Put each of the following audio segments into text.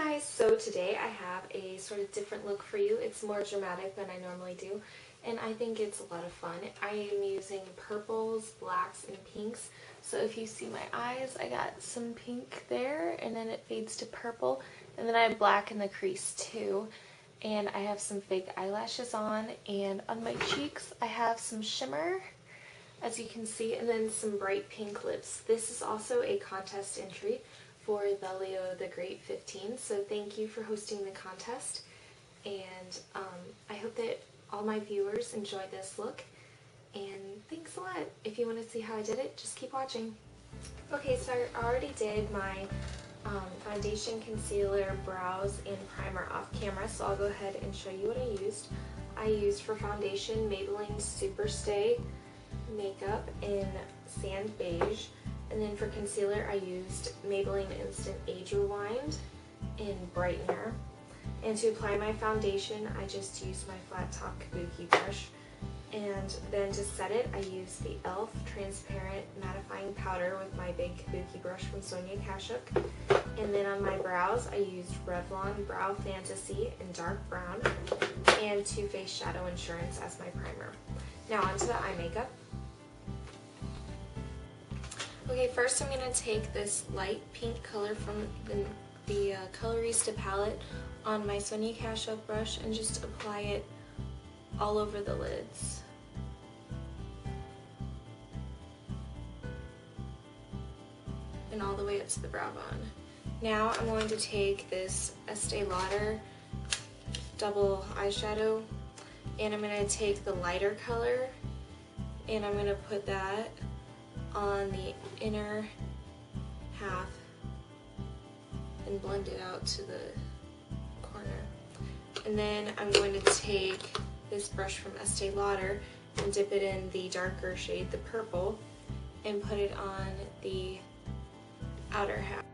Guys, so today I have a sort of different look for you. It's more dramatic than I normally do, and I think it's a lot of fun. I am using purples, blacks, and pinks. So if you see my eyes, I got some pink there, and then it fades to purple, and then I have black in the crease too. And I have some fake eyelashes on, and on my cheeks I have some shimmer, as you can see, and then some bright pink lips. This is also a contest entry for TheLeothegreat15, so thank you for hosting the contest, and I hope that all my viewers enjoy this look, and thanks a lot. If you want to see how I did it, just keep watching. Okay, so I already did my foundation, concealer, brows, and primer off camera, so I'll go ahead and show you what I used. I used for foundation Maybelline Superstay makeup in Sand Beige. And then for concealer, I used Maybelline Instant Age Rewind in Brightener. And to apply my foundation, I just used my flat top kabuki brush. And then to set it, I used the e.l.f. Transparent Mattifying Powder with my big kabuki brush from Sonia Kashuk. And then on my brows, I used Revlon Brow Fantasy in dark brown and Too Faced Shadow Insurance as my primer. Now onto the eye makeup. Okay, first I'm going to take this light pink color from the Colorista palette on my Sonia Kashuk brush and just apply it all over the lids. And all the way up to the brow bone. Now I'm going to take this Estee Lauder double eyeshadow, and I'm going to take the lighter color and I'm going to put that on the inner half and blend it out to the corner. And then I'm going to take this brush from Estee Lauder and dip it in the darker shade, the purple, and put it on the outer half.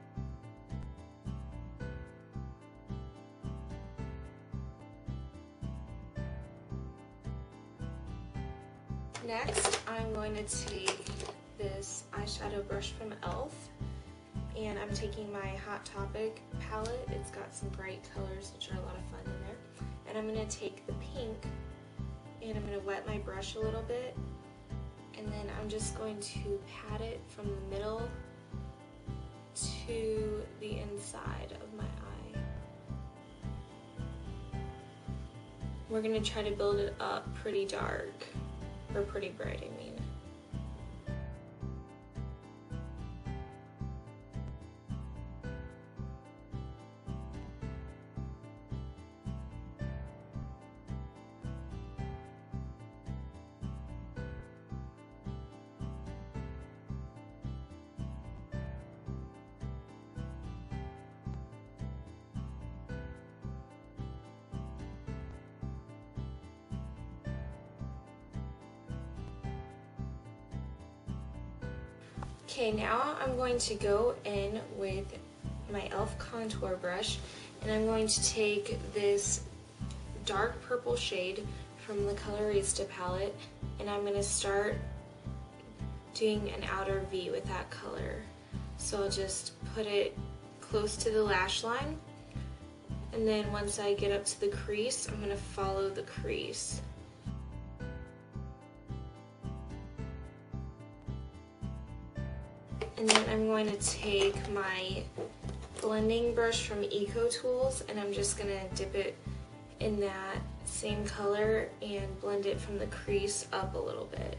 Next, I'm going to take this eyeshadow brush from e.l.f. and I'm taking my Hot Topic palette. It's got some bright colors which are a lot of fun in there. And I'm going to take the pink and I'm going to wet my brush a little bit, and then I'm just going to pat it from the middle to the inside of my eye. We're going to try to build it up pretty dark, or pretty bright, I mean. Okay, now I'm going to go in with my e.l.f. contour brush, and I'm going to take this dark purple shade from the Colorista palette, and I'm going to start doing an outer V with that color. So I'll just put it close to the lash line, and then once I get up to the crease, I'm going to follow the crease. And then I'm going to take my blending brush from Eco Tools, and I'm just going to dip it in that same color and blend it from the crease up a little bit.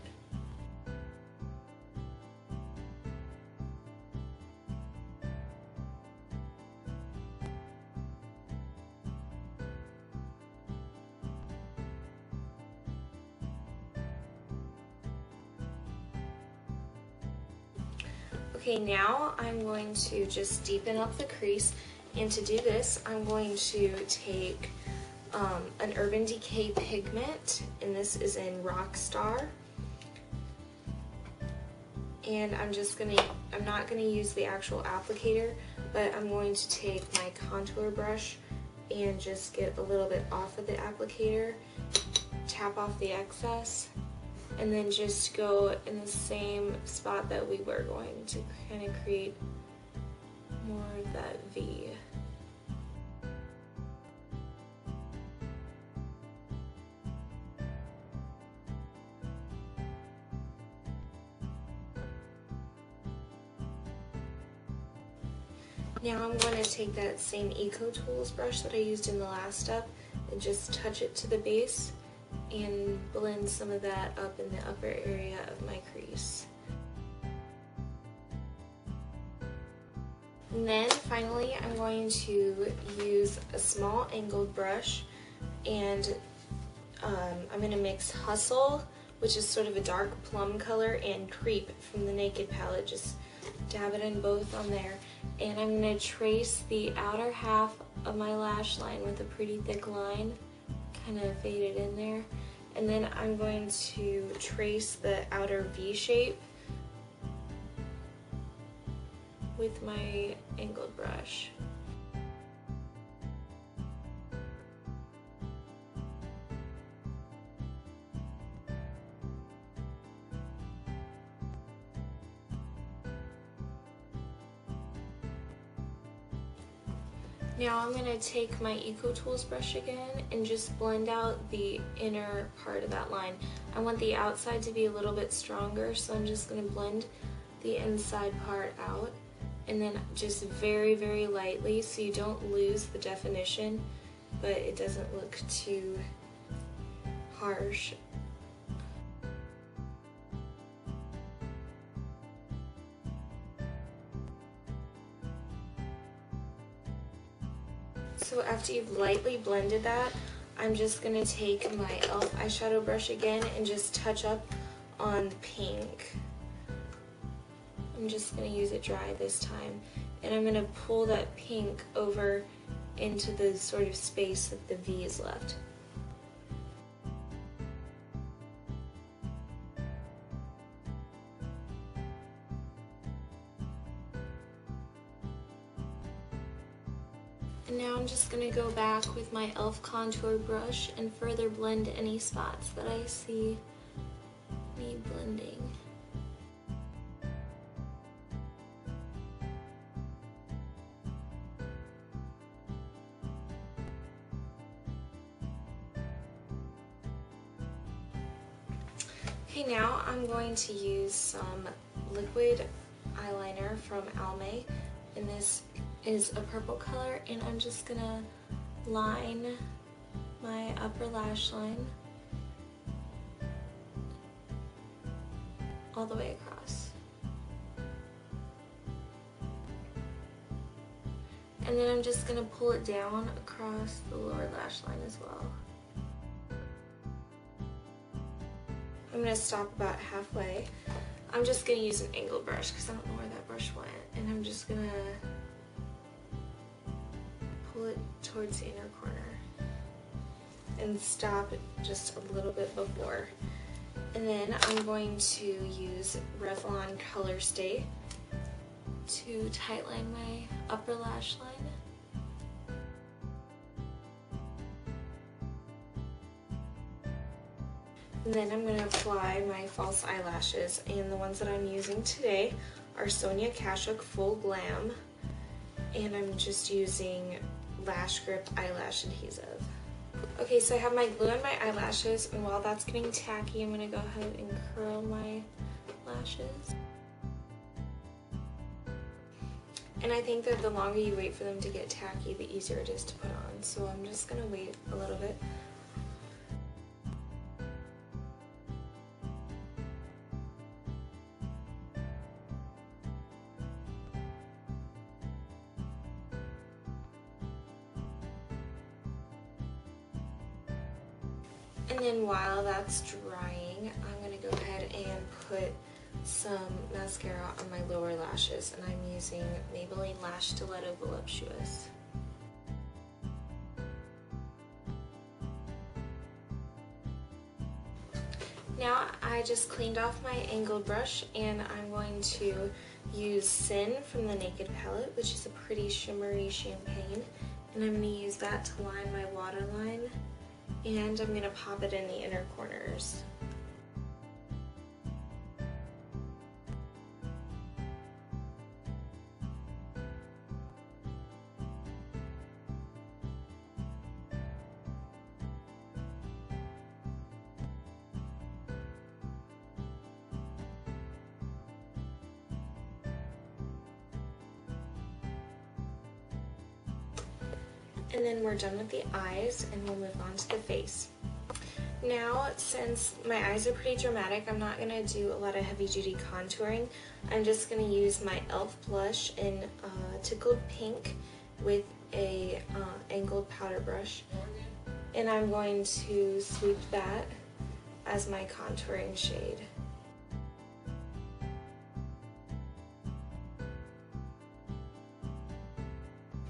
Okay, now I'm going to just deepen up the crease, and to do this I'm going to take an Urban Decay Pigment, and this is in Rockstar, and I'm not going to use the actual applicator, but I'm going to take my contour brush and just get a little bit off of the applicator, tap off the excess, and then just go in the same spot that we were going to kind of create more of that V. Now I'm going to take that same Eco Tools brush that I used in the last step and just touch it to the base and blend some of that up in the upper area of my crease. And then finally I'm going to use a small angled brush, and I'm going to mix Hustle, which is sort of a dark plum color, and Creep from the Naked palette. Just dab it in both on there. And I'm going to trace the outer half of my lash line with a pretty thick line, kind of fade it in there. And then I'm going to trace the outer V shape with my angled brush. Now I'm going to take my Eco Tools brush again and just blend out the inner part of that line. I want the outside to be a little bit stronger, so I'm just going to blend the inside part out, and then just very, very lightly so you don't lose the definition, but it doesn't look too harsh. So after you've lightly blended that, I'm just going to take my e.l.f. eyeshadow brush again and just touch up on pink. I'm just going to use it dry this time. And I'm going to pull that pink over into the sort of space that the V is left. And now I'm just going to go back with my e.l.f. contour brush and further blend any spots that I see need blending. Okay, now I'm going to use some liquid eyeliner from Almay, and this is a purple color, and I'm just gonna line my upper lash line all the way across. And then I'm just gonna pull it down across the lower lash line as well. I'm going to stop about halfway. I'm just going to use an angled brush because I don't know where that brush went. And I'm just going to pull it towards the inner corner and stop just a little bit before. And then I'm going to use Revlon Colorstay to tightline my upper lash line. And then I'm going to apply my false eyelashes, and the ones that I'm using today are Sonia Kashuk Full Glam, and I'm just using Lash Grip Eyelash Adhesive. Okay, so I have my glue on my eyelashes, and while that's getting tacky, I'm going to go ahead and curl my lashes. And I think that the longer you wait for them to get tacky, the easier it is to put on, so I'm just going to wait a little bit. And then while that's drying, I'm going to go ahead and put some mascara on my lower lashes, and I'm using Maybelline Lash Stiletto Voluptuous. Now I just cleaned off my angled brush, and I'm going to use Sin from the Naked palette, which is a pretty shimmery champagne, and I'm going to use that to line my waterline. And I'm going to pop it in the inner corners. And then we're done with the eyes, and we'll move on to the face. Now, since my eyes are pretty dramatic, I'm not going to do a lot of heavy-duty contouring. I'm just going to use my e.l.f. blush in Tickled Pink with a angled powder brush. And I'm going to sweep that as my contouring shade.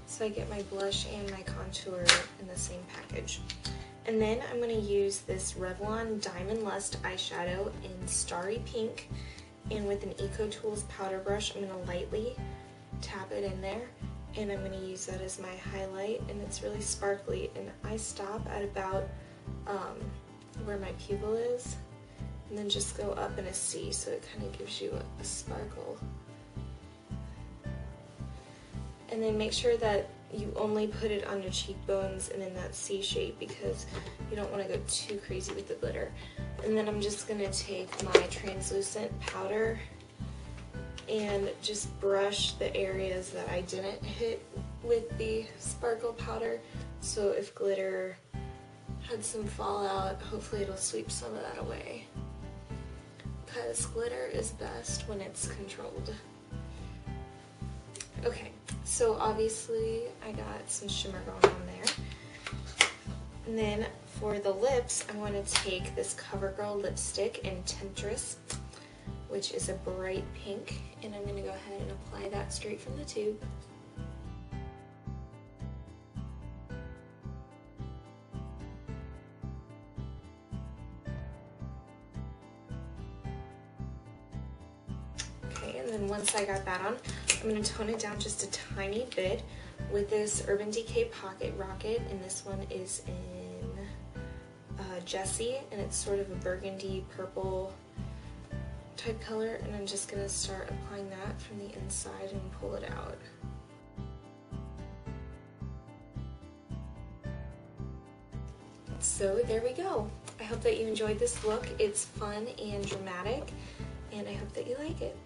So I get my blush and my contour in the same package. And then I'm going to use this Revlon Diamond Lust eyeshadow in Starry Pink, and with an Eco Tools powder brush I'm going to lightly tap it in there, and I'm going to use that as my highlight, and it's really sparkly, and I stop at about where my pupil is, and then just go up in a C, so it kind of gives you a sparkle. And then make sure that you only put it on your cheekbones and in that C shape, because you don't want to go too crazy with the glitter. And then I'm just going to take my translucent powder and just brush the areas that I didn't hit with the sparkle powder. So if glitter had some fallout, hopefully it'll sweep some of that away. Because glitter is best when it's controlled. Okay, so obviously I got some shimmer going on there. And then for the lips, I want to take this CoverGirl lipstick in Temptress, which is a bright pink, and I'm going to go ahead and apply that straight from the tube. Okay, and then once I got that on, I'm going to tone it down just a tiny bit with this Urban Decay Pocket Rocket, and this one is in Jessie, and it's sort of a burgundy purple type color, and I'm just going to start applying that from the inside and pull it out. So there we go. I hope that you enjoyed this look. It's fun and dramatic, and I hope that you like it.